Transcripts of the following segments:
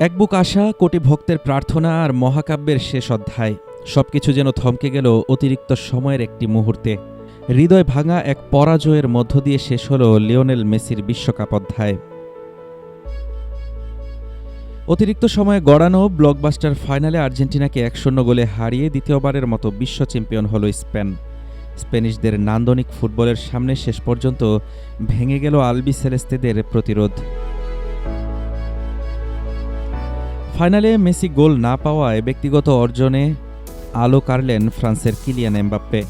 এক বুক আশা, কোটি ভক্তের প্রার্থনা আর মহাকাব্যের শেষ অধ্যায়। সবকিছু যেন থমকে গেল অতিরিক্ত সময়ের একটি মুহূর্তে। হৃদয় ভাঙা এক পরাজয়ের মধ্য দিয়ে শেষ হল লিওনেল মেসির বিশ্বকাপ অধ্যায়। অতিরিক্ত সময়ে গড়ানো ব্লকবাস্টার ফাইনালে আর্জেন্টিনাকে 1-0 গোলে হারিয়ে দ্বিতীয়বারের মতো বিশ্ব চ্যাম্পিয়ন হল স্পেন। স্প্যানিশদের নান্দনিক ফুটবলের সামনে শেষ পর্যন্ত ভেঙে গেল আলবিসেলেস্তেদের প্রতিরোধ। ফাইনালে মেসি গোল না পাওয়ায় ব্যক্তিগত অর্জনে আলো কাড়লেন ফ্রান্সের কিলিয়ান এমবাপ্পে।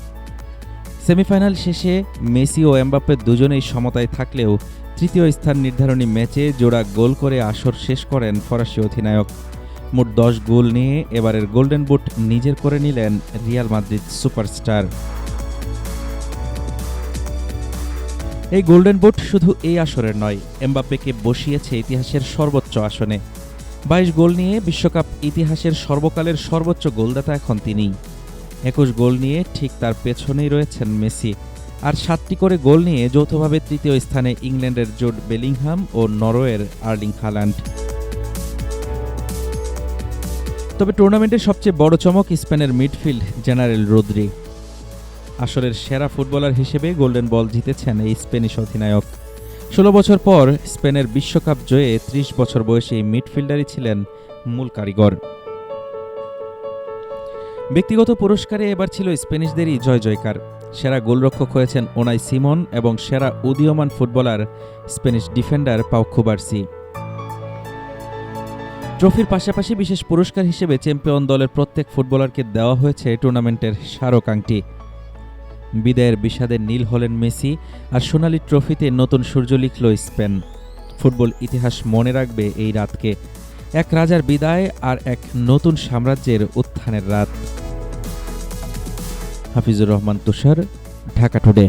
সেমিফাইনাল শেষে মেসি ও এমবাপ্পে দুজনেই সমতায় থাকলেও তৃতীয় স্থান নির্ধারণী ম্যাচে জোড়া গোল করে আসর শেষ করেন ফরাসি অধিনায়ক। মোট 10 গোল নিয়ে এবারের গোল্ডেন বুট নিজের করে নিলেন রিয়াল মাদ্রিদ সুপারস্টার। এই গোল্ডেন বুট শুধু এই আসরের নয়, এমবাপ্পেকে বসিয়েছে ইতিহাসের সর্বোচ্চ আসনে। 22 গোল নিয়ে বিশ্বকাপ ইতিহাসের সর্বকালের সর্বোচ্চ গোলদাতা এখন তিনিই। 21 গোল নিয়ে ঠিক তার পেছনেই রয়েছেন মেসি। আর 7টি করে গোল নিয়ে যৌথভাবে তৃতীয় স্থানে ইংল্যান্ডের জুড বেলিংহাম ও নরওয়ের আর্লিং হাল্যান্ড। তবে টুর্নামেন্টের সবচেয়ে বড় চমক স্পেনের মিডফিল্ড জেনারেল রদ্রি। আসরের সেরা ফুটবলার হিসেবে গোল্ডেন বল জিতেছেন এই স্প্যানিশ অধিনায়ক। 16 বছর পর স্পেনের বিশ্বকাপ জয়ে 30 বছর বয়সী এই মিডফিল্ডারই ছিলেন মূল কারিগর। ব্যক্তিগত পুরস্কারে এবার ছিল স্প্যানিশদেরই জয় জয়কার। সেরা গোলরক্ষক হয়েছেন ওনাই সিমন এবং সেরা উদীয়মান ফুটবলার স্প্যানিশ ডিফেন্ডার পাউ কুবার্সি। ট্রফির পাশাপাশি বিশেষ পুরস্কার হিসেবে চ্যাম্পিয়ন দলের প্রত্যেক ফুটবলারকে দেওয়া হয়েছে টুর্নামেন্টের স্মারক আংটি। বিদায়ের বিষাদে নীল হলেন মেসি, আর সোনালি ট্রফিতে নতুন সূর্য লিখল স্পেন। ফুটবল ইতিহাস মনে রাখবে এই রাতকে, এক রাজার বিদায় আর এক নতুন সাম্রাজ্যের উত্থানের রাত। হাফিজুর রহমান তুষার, ঢাকা টুডে।